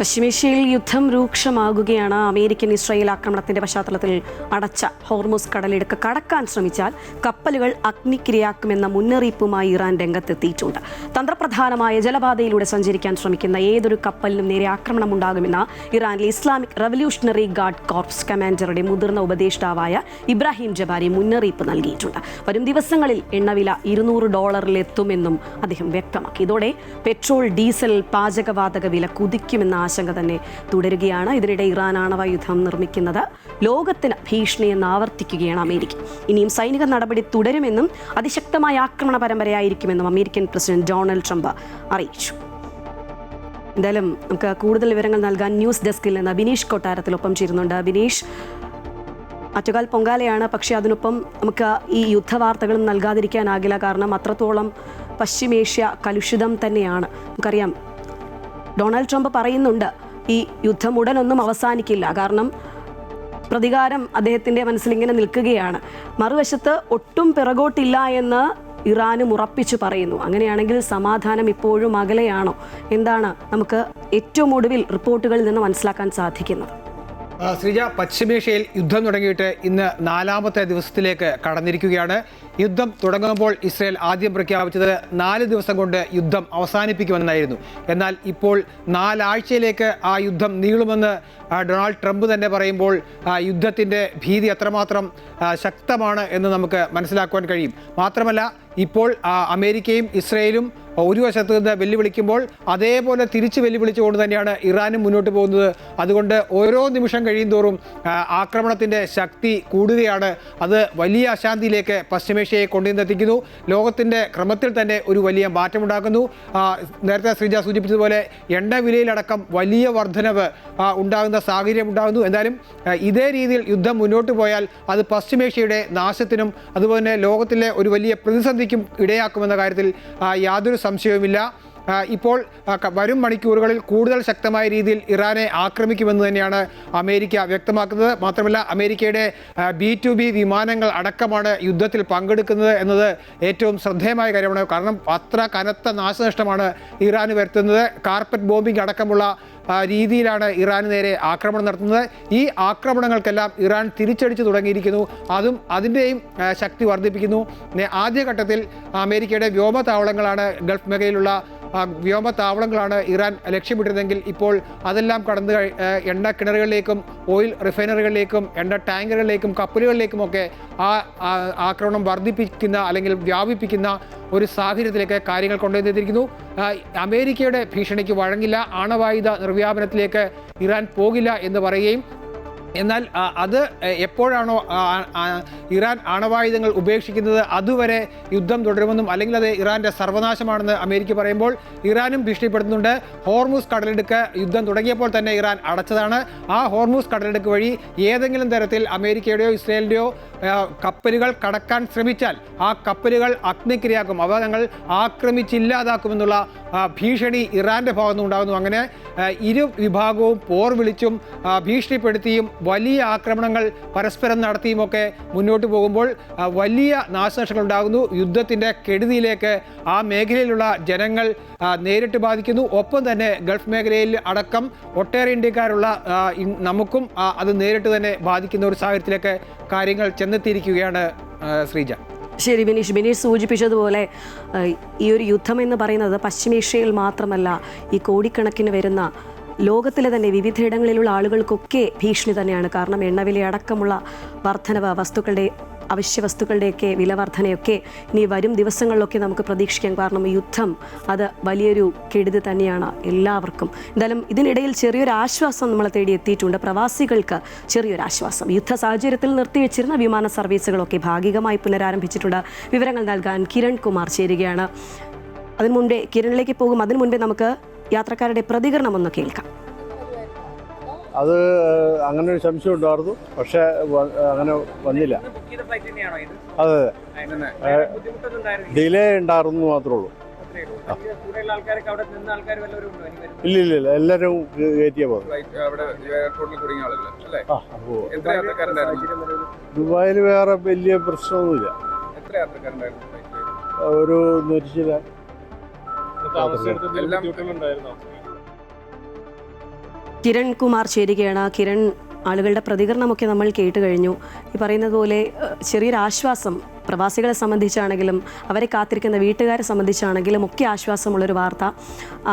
പശ്ചിമേഷ്യയിൽ യുദ്ധം രൂക്ഷമാകുകയാണ്. American Israel ആക്രമണത്തിന്റെ പശ്ചാത്തലത്തിൽ അടച്ച ഹോർമുസ് കടലിടുക്ക് കടക്കാൻ ശ്രമിച്ചാൽ കപ്പലുകൾ അഗ്നിക്കിരയാക്കുമെന്ന മുന്നറിയിപ്പുമായി ഇറാൻ രംഗത്തെത്തിയിട്ടുണ്ട്. തന്ത്രപ്രധാനമായ ജലപാതയിലൂടെ സഞ്ചരിക്കാൻ ശ്രമിക്കുന്ന ഏതൊരു കപ്പലിനും നേരെ ആക്രമണമുണ്ടാകുമെന്ന് ഇറാനിലെ ഇസ്ലാമിക് റവല്യൂഷണറി ഗാർഡ് കോർപ്സ് കമാൻഡറുടെ മുതിർന്ന ഉപദേഷ്ടാവായ ഇബ്രാഹിം ജബാരി മുന്നറിയിപ്പ് നൽകിയിട്ടുണ്ട്. വരും ദിവസങ്ങളിൽ എണ്ണവില $200 അദ്ദേഹം വ്യക്തമാക്കി. ഇതോടെ പെട്രോൾ, ഡീസൽ, പാചകവാതക വില കുതിക്കുമെന്ന ആശങ്ക തന്നെ തുടരുകയാണ്. ഇതിനിടെ ഇറാൻ ആണവായുധം നിർമ്മിക്കുന്നത് ലോകത്തിന് ഭീഷണിയെന്ന് ആവർത്തിക്കുകയാണ് അമേരിക്ക. ഇനിയും സൈനിക നടപടി തുടരുമെന്നും അതിശക്തമായ ആക്രമണ പരമ്പരയായിരിക്കുമെന്നും അമേരിക്കൻ പ്രസിഡന്റ് ഡൊണാൾഡ് ട്രംപ് അറിയിച്ചു. എന്തായാലും നമുക്ക് കൂടുതൽ വിവരങ്ങൾ നൽകാൻ ന്യൂസ് ഡെസ്കിൽ നിന്ന് ബിനീഷ് കൊട്ടാരത്തിലൊപ്പം ചേരുന്നുണ്ട്. ബിനീഷ്, ആറ്റുകാൽ പൊങ്കാലയാണ്, പക്ഷേ അതിനൊപ്പം നമുക്ക് ഈ യുദ്ധവാർത്തകളും നൽകാതിരിക്കാനാകില്ല. കാരണം അത്രത്തോളം പശ്ചിമേഷ്യ കലുഷിതം തന്നെയാണ്. നമുക്കറിയാം, ഡൊണാൾഡ് ട്രംപ് പറയുന്നുണ്ട് ഈ യുദ്ധം ഉടനൊന്നും അവസാനിക്കില്ല, കാരണം പ്രതികാരം അദ്ദേഹത്തിൻ്റെ മനസ്സിലിങ്ങനെ നിൽക്കുകയാണ്. മറുവശത്ത് ഒട്ടും പിറകോട്ടില്ല എന്ന് ഇറാനും ഉറപ്പിച്ചു പറയുന്നു. അങ്ങനെയാണെങ്കിൽ സമാധാനം ഇപ്പോഴും അകലെയാണോ? എന്താണ് നമുക്ക് ഏറ്റവും ഒടുവിൽ റിപ്പോർട്ടുകളിൽ നിന്ന് മനസ്സിലാക്കാൻ സാധിക്കുന്നത്? ശ്രീജ, പശ്ചിമേഷ്യയിൽ യുദ്ധം തുടങ്ങിയിട്ട് ഇന്ന് 4ാമത്തെ ദിവസത്തിലേക്ക് കടന്നിരിക്കുകയാണ്. യുദ്ധം തുടങ്ങുമ്പോൾ ഇസ്രയേൽ ആദ്യം പ്രഖ്യാപിച്ചത് 4 ദിവസം കൊണ്ട് യുദ്ധം അവസാനിപ്പിക്കുമെന്നായിരുന്നു. എന്നാൽ ഇപ്പോൾ 4 ആഴ്ചയിലേക്ക് ആ യുദ്ധം നീളുമെന്ന് ഡൊണാൾഡ് ട്രംപ് തന്നെ പറയുമ്പോൾ യുദ്ധത്തിൻ്റെ ഭീതി എത്രമാത്രം ശക്തമാണ് എന്ന് നമുക്ക് മനസ്സിലാക്കുവാൻ കഴിയും. മാത്രമല്ല, ഇപ്പോൾ അമേരിക്കയും ഇസ്രയേലും ഒരു വശത്ത് നിന്ന് വെല്ലുവിളിക്കുമ്പോൾ അതേപോലെ തിരിച്ച് വെല്ലുവിളിച്ചുകൊണ്ട് തന്നെയാണ് ഇറാനും മുന്നോട്ട് പോകുന്നത്. അതുകൊണ്ട് ഓരോ നിമിഷം കഴിയുന്തോറും ആക്രമണത്തിൻ്റെ ശക്തി കൂടുകയാണ്. അത് വലിയ അശാന്തിയിലേക്ക് പശ്ചിമേഷ്യയെ കൊണ്ടുവന്നെത്തിക്കുന്നു. ലോകത്തിൻ്റെ ക്രമത്തിൽ തന്നെ ഒരു വലിയ മാറ്റമുണ്ടാക്കുന്നു. നേരത്തെ ശ്രീജ സൂചിപ്പിച്ചതുപോലെ എണ്ണ വിലയിലടക്കം വലിയ വർധനവ് ഉണ്ടാകുന്ന സാഹചര്യം ഉണ്ടാകുന്നു. എന്തായാലും ഇതേ രീതിയിൽ യുദ്ധം മുന്നോട്ട് പോയാൽ അത് പശ്ചിമേഷ്യയുടെ നാശത്തിനും അതുപോലെ തന്നെ ലോകത്തിലെ ഒരു വലിയ പ്രതിസന്ധിക്കും ഇടയാക്കുമെന്ന കാര്യത്തിൽ യാതൊരു സംശയവുമില്ല. ഇപ്പോൾ വരും മണിക്കൂറുകളിൽ കൂടുതൽ ശക്തമായ രീതിയിൽ ഇറാനെ ആക്രമിക്കുമെന്ന് തന്നെയാണ് അമേരിക്ക വ്യക്തമാക്കുന്നത്. മാത്രമല്ല, അമേരിക്കയുടെ B-2B വിമാനങ്ങൾ അടക്കമാണ് യുദ്ധത്തിൽ പങ്കെടുക്കുന്നത് എന്നത് ഏറ്റവും ശ്രദ്ധേയമായ കാര്യമാണ്. കാരണം അത്ര കനത്ത നാശനഷ്ടമാണ് ഇറാന് വരുത്തുന്നത്. കാർപ്പറ്റ് ബോംബിംഗ് അടക്കമുള്ള രീതിയിലാണ് ഇറാന് നേരെ ആക്രമണം നടത്തുന്നത്. ഈ ആക്രമണങ്ങൾക്കെല്ലാം ഇറാൻ തിരിച്ചടിച്ചു തുടങ്ങിയിരിക്കുന്നു. അതിൻ്റെയും ശക്തി വർദ്ധിപ്പിക്കുന്നു. ആദ്യഘട്ടത്തിൽ അമേരിക്കയുടെ വ്യോമതാവളങ്ങളാണ്, ഗൾഫ് മേഖലയിലുള്ള വ്യോമതാവളങ്ങളാണ് ഇറാൻ ലക്ഷ്യമിട്ടിരുന്നെങ്കിൽ ഇപ്പോൾ അതെല്ലാം കടന്ന് എണ്ണ കിണറുകളിലേക്കും ഓയിൽ റിഫൈനറികളിലേക്കും എണ്ണ ടാങ്കറുകളിലേക്കും കപ്പലുകളിലേക്കുമൊക്കെ ആക്രമണം വർദ്ധിപ്പിക്കുന്ന അല്ലെങ്കിൽ വ്യാപിപ്പിക്കുന്ന ഒരു സാഹചര്യത്തിലേക്ക് കാര്യങ്ങൾ കൊണ്ടുവന്നിരിക്കുന്നു. അമേരിക്കയുടെ ഭീഷണിക്ക് വഴങ്ങില്ല, ആണവായുധ നിർവ്യാപനത്തിലേക്ക് ഇറാൻ പോകില്ല എന്ന് പറയുകയും, എന്നാൽ അത് എപ്പോഴാണോ ഇറാൻ ആണവായുധങ്ങൾ ഉപേക്ഷിക്കുന്നത് അതുവരെ യുദ്ധം തുടരുമെന്നും അല്ലെങ്കിൽ അത് ഇറാൻ്റെ സർവനാശമാണെന്ന് അമേരിക്ക പറയുമ്പോൾ ഇറാനും ഭീഷണിപ്പെടുത്തുന്നുണ്ട്. ഹോർമുസ് കടലിടുക്ക് യുദ്ധം തുടങ്ങിയപ്പോൾ തന്നെ ഇറാൻ അടച്ചതാണ്. ആ ഹോർമുസ് കടലിടുക്ക് വഴി ഏതെങ്കിലും തരത്തിൽ അമേരിക്കയുടെയോ ഇസ്രയേലിൻ്റെയോ കപ്പലുകൾ കടക്കാൻ ശ്രമിച്ചാൽ ആ കപ്പലുകൾ അഗ്നിക്കിരയാക്കും, അവ ഞങ്ങൾ ആക്രമിച്ചില്ലാതാക്കുമെന്നുള്ള ഭീഷണി ഇറാൻ്റെ ഭാഗത്തുനിന്ന് ഉണ്ടാകുന്നു. അങ്ങനെ ഇരു വിഭാഗവും പോർ വിളിച്ചും ഭീഷണിപ്പെടുത്തിയും വലിയ ആക്രമണങ്ങൾ പരസ്പരം നടത്തിയുമൊക്കെ മുന്നോട്ട് പോകുമ്പോൾ വലിയ നാശനഷ്ടങ്ങൾ ഉണ്ടാകുന്നു. യുദ്ധത്തിൻ്റെ കെടുതിയിലേക്ക് ആ മേഖലയിലുള്ള ജനങ്ങൾ നേരിട്ട് ബാധിക്കുന്നു. ഒപ്പം തന്നെ ഗൾഫ് മേഖലയിൽ അടക്കം ഒട്ടേറെ ഇന്ത്യക്കാരുള്ള നമുക്കും അത് നേരിട്ട് തന്നെ ബാധിക്കുന്ന ഒരു സാഹചര്യത്തിലേക്ക് കാര്യങ്ങൾ ചെന്നെത്തിയിരിക്കുകയാണ് ശ്രീജ. ശരി ബിനീഷ്, സൂചിപ്പിച്ചതുപോലെ ഈ ഒരു യുദ്ധം എന്ന് പറയുന്നത് പശ്ചിമേഷ്യയിൽ മാത്രമല്ല, ഈ കോടിക്കണക്കിന് വരുന്ന ലോകത്തിലെ തന്നെ വിവിധയിടങ്ങളിലുള്ള ആളുകൾക്കൊക്കെ ഭീഷണി തന്നെയാണ്. കാരണം എണ്ണവില അടക്കമുള്ള വർധനവ്, അവശ്യ വസ്തുക്കളുടെയൊക്കെ വില വർധനയൊക്കെ ഇനി വരും ദിവസങ്ങളിലൊക്കെ നമുക്ക് പ്രതീക്ഷിക്കാം. കാരണം യുദ്ധം അത് വലിയൊരു കെടുതി തന്നെയാണ് എല്ലാവർക്കും. എന്തായാലും ഇതിനിടയിൽ ചെറിയൊരു ആശ്വാസം നമ്മളെ തേടി എത്തിയിട്ടുണ്ട്. പ്രവാസികൾക്ക് ചെറിയൊരു ആശ്വാസം. യുദ്ധ സാഹചര്യത്തിൽ നിർത്തിവെച്ചിരുന്ന വിമാന സർവീസുകളൊക്കെ ഭാഗികമായി പുനരാരംഭിച്ചിട്ടുണ്ട്. വിവരങ്ങൾ നൽകാൻ കിരൺ കുമാർ ചേരുകയാണ്. അതിനു മുൻപേ കിരണിലേക്ക് പോകും. അതിനു മുൻപേ നമുക്ക് യാത്രക്കാരുടെ പ്രതികരണം ഒന്ന് കേൾക്കാം. അത് അങ്ങനെ ഒരു സംശയം ഉണ്ടായിരുന്നു, പക്ഷെ അങ്ങനെ വന്നില്ല. അതെ, ഡിലേ ഉണ്ടായിരുന്നു മാത്രമേ ഉള്ളൂ. ഇല്ല, എല്ലാവരും കയറ്റിയാ പോകും. ദുബായിൽ വേറെ വലിയ പ്രശ്നമൊന്നുമില്ല. ഒരു 100 കിരൺ കുമാർ ചേരുകയാണ്. കിരൺ, ആളുകളുടെ പ്രതികരണമൊക്കെ നമ്മൾ കേട്ട് കഴിഞ്ഞു. ഈ പറയുന്നത് പോലെ ചെറിയൊരു ആശ്വാസം പ്രവാസികളെ സംബന്ധിച്ചാണെങ്കിലും അവരെ കാത്തിരിക്കുന്ന വീട്ടുകാരെ സംബന്ധിച്ചാണെങ്കിലും ഒക്കെ ആശ്വാസമുള്ളൊരു വാർത്ത.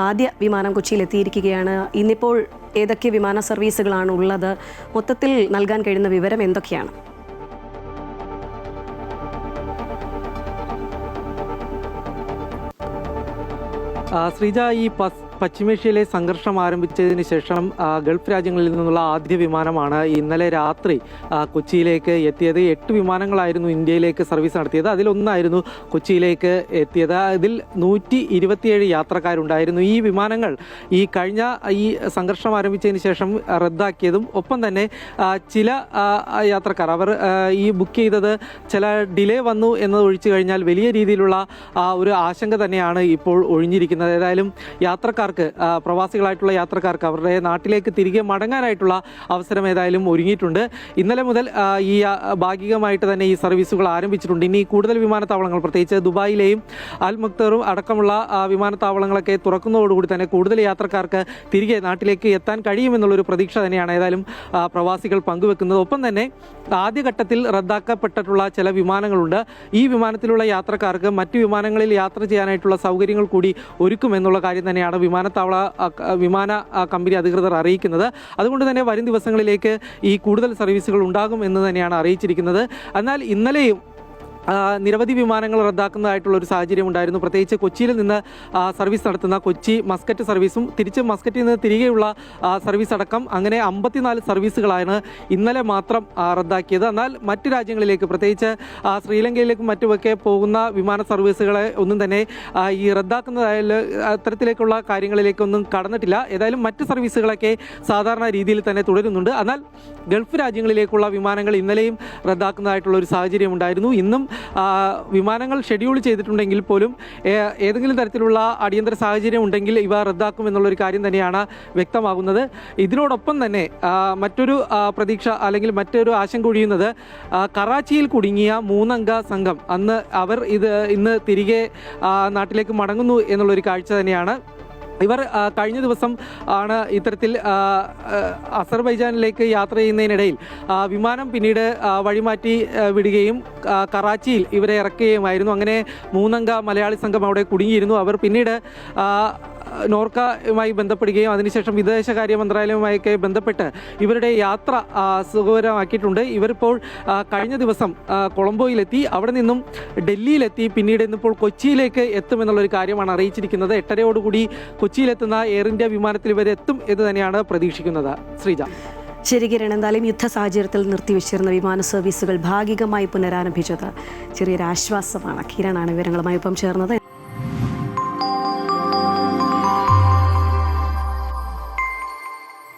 ആദ്യ വിമാനം കൊച്ചിയിൽ എത്തിയിരിക്കുകയാണ്. ഇന്നിപ്പോൾ ഏതൊക്കെ വിമാന സർവീസുകളാണ് ഉള്ളത്? മൊത്തത്തിൽ നൽകാൻ കഴിയുന്ന വിവരം എന്തൊക്കെയാണ്? ശ്രീജ, ഈ പശ്ചിമേഷ്യയിലെ സംഘർഷം ആരംഭിച്ചതിന് ശേഷം ഗൾഫ് രാജ്യങ്ങളിൽ നിന്നുള്ള ആദ്യ വിമാനമാണ് ഇന്നലെ രാത്രി കൊച്ചിയിലേക്ക് എത്തിയത്. 8 വിമാനങ്ങളായിരുന്നു ഇന്ത്യയിലേക്ക് സർവീസ് നടത്തിയത്. അതിലൊന്നായിരുന്നു കൊച്ചിയിലേക്ക് എത്തിയത്. ഇതിൽ 127 യാത്രക്കാരുണ്ടായിരുന്നു. ഈ വിമാനങ്ങൾ ഈ കഴിഞ്ഞ ഈ സംഘർഷം ആരംഭിച്ചതിന് ശേഷം റദ്ദാക്കിയതും ഒപ്പം തന്നെ ചില യാത്രക്കാർ അവർ ഈ ബുക്ക് ചെയ്തത് ചില ഡിലേ വന്നു എന്നത് ഒഴിച്ചു കഴിഞ്ഞാൽ വലിയ രീതിയിലുള്ള ഒരു ആശങ്ക തന്നെയാണ് ഇപ്പോൾ ഒഴിഞ്ഞിരിക്കുന്നത്. ഏതായാലും യാത്രക്കാർ പ്രവാസികളായിട്ടുള്ള യാത്രക്കാർക്ക് അവരുടെ നാട്ടിലേക്ക് തിരികെ മടങ്ങാനായിട്ടുള്ള അവസരം ഏതായാലും ഒരുങ്ങിയിട്ടുണ്ട്. ഇന്നലെ മുതൽ ഈ ഭാഗികമായിട്ട് തന്നെ ഈ സർവീസുകൾ ആരംഭിച്ചിട്ടുണ്ട്. ഇനി കൂടുതൽ വിമാനത്താവളങ്ങൾ, പ്രത്യേകിച്ച് ദുബായിലെയും അൽ മക്തറും അടക്കമുള്ള വിമാനത്താവളങ്ങളൊക്കെ തുറക്കുന്നതോടുകൂടി തന്നെ കൂടുതൽ യാത്രക്കാർക്ക് തിരികെ നാട്ടിലേക്ക് എത്താൻ കഴിയുമെന്നുള്ളൊരു പ്രതീക്ഷ തന്നെയാണ് ഏതായാലും പ്രവാസികൾ പങ്കുവെക്കുന്നത്. ഒപ്പം തന്നെ ആദ്യഘട്ടത്തിൽ റദ്ദാക്കപ്പെട്ടിട്ടുള്ള ചില വിമാനങ്ങളുണ്ട്. ഈ വിമാനത്തിലുള്ള യാത്രക്കാർക്ക് മറ്റു വിമാനങ്ങളിൽ യാത്ര ചെയ്യാനായിട്ടുള്ള സൗകര്യങ്ങൾ കൂടി ഒരുക്കുമെന്നുള്ള കാര്യം തന്നെയാണ് വിമാന കമ്പനി അധികൃതർ അറിയിക്കുന്നത്. അതുകൊണ്ട് തന്നെ വരും ദിവസങ്ങളിലേക്ക് ഈ കൂടുതൽ സർവീസുകൾ ഉണ്ടാകും എന്ന് തന്നെയാണ് അറിയിച്ചിരിക്കുന്നത്. എന്നാൽ ഇന്നലെയും നിരവധി വിമാനങ്ങൾ റദ്ദാക്കുന്നതായിട്ടുള്ള ഒരു സാഹചര്യം ഉണ്ടായിരുന്നു. പ്രത്യേകിച്ച് കൊച്ചിയിൽ നിന്ന് സർവീസ് നടത്തുന്ന കൊച്ചി മസ്കറ്റ് സർവീസും തിരിച്ച് മസ്കറ്റിൽ നിന്ന് തിരികെയുള്ള സർവീസ് അടക്കം അങ്ങനെ 54 സർവീസുകളാണ് ഇന്നലെ മാത്രം റദ്ദാക്കിയത്. എന്നാൽ മറ്റ് രാജ്യങ്ങളിലേക്ക്, പ്രത്യേകിച്ച് ശ്രീലങ്കയിലേക്കും മറ്റുമൊക്കെ പോകുന്ന വിമാന സർവീസുകളെ ഒന്നും തന്നെ ഈ റദ്ദാക്കുന്നതായാലും അത്തരത്തിലേക്കുള്ള കാര്യങ്ങളിലേക്കൊന്നും കടന്നിട്ടില്ല. ഏതായാലും മറ്റ് സർവീസുകളൊക്കെ സാധാരണ രീതിയിൽ തന്നെ തുടരുന്നുണ്ട്. എന്നാൽ ഗൾഫ് രാജ്യങ്ങളിലേക്കുള്ള വിമാനങ്ങൾ ഇന്നലെയും റദ്ദാക്കുന്നതായിട്ടുള്ള ഒരു സാഹചര്യം ഉണ്ടായിരുന്നു. ഇന്നും വിമാനങ്ങൾ ഷെഡ്യൂൾ ചെയ്തിട്ടുണ്ടെങ്കിൽ പോലും ഏതെങ്കിലും തരത്തിലുള്ള അടിയന്തര സാഹചര്യം ഉണ്ടെങ്കിൽ ഇവ റദ്ദാക്കുമെന്നുള്ളൊരു കാര്യം തന്നെയാണ് വ്യക്തമാകുന്നത്. ഇതിനോടൊപ്പം തന്നെ മറ്റൊരു പ്രതീക്ഷ അല്ലെങ്കിൽ മറ്റൊരു ആശങ്ക ഒഴിയുന്നത് കറാച്ചിയിൽ കുടുങ്ങിയ 3 അംഗ സംഘം അവർ ഇന്ന് തിരികെ നാട്ടിലേക്ക് മടങ്ങുന്നു എന്നുള്ളൊരു കാഴ്ച തന്നെയാണ്. ഇവർ കഴിഞ്ഞ ദിവസം ആണ് ഇത്തരത്തിൽ അസർബൈജാനിലേക്ക് യാത്ര ചെയ്യുന്നതിനിടയിൽ വിമാനം പിന്നീട് വഴിമാറ്റി വിടുകയും കറാച്ചിയിൽ ഇവരെ ഇറക്കുകയുമായിരുന്നു. അങ്ങനെ 3 അംഗ മലയാളി സംഘം അവിടെ കുടുങ്ങിയിരുന്നു. അവർ പിന്നീട് നോർക്കയുമായി ബന്ധപ്പെടുകയും അതിനുശേഷം വിദേശകാര്യ മന്ത്രാലയവുമായൊക്കെ ബന്ധപ്പെട്ട് ഇവരുടെ യാത്ര സുഖകരമാക്കിയിട്ടുണ്ട്. ഇവരിപ്പോൾ കഴിഞ്ഞ ദിവസം കൊളംബോയിലെത്തി, അവിടെ നിന്നും ഡൽഹിയിലെത്തി, പിന്നീട് ഇന്നിപ്പോൾ കൊച്ചിയിലേക്ക് എത്തുമെന്നുള്ളൊരു കാര്യമാണ് അറിയിച്ചിരിക്കുന്നത്. 8:30 കൊച്ചിയിലെത്തുന്ന എയർ ഇന്ത്യ വിമാനത്തിൽ ഇവരെത്തും എന്ന് തന്നെയാണ് പ്രതീക്ഷിക്കുന്നത്. ശ്രീജ. ശരി കിരൺ, എന്തായാലും യുദ്ധ സാഹചര്യത്തിൽ നിർത്തിവെച്ചിരുന്ന വിമാന സർവീസുകൾ ഭാഗികമായി പുനരാരംഭിച്ചത് ചെറിയൊരു ആശ്വാസമാണ്. കിരണാണ് വിവരങ്ങളുമായി ഒപ്പം ചേർന്നത്.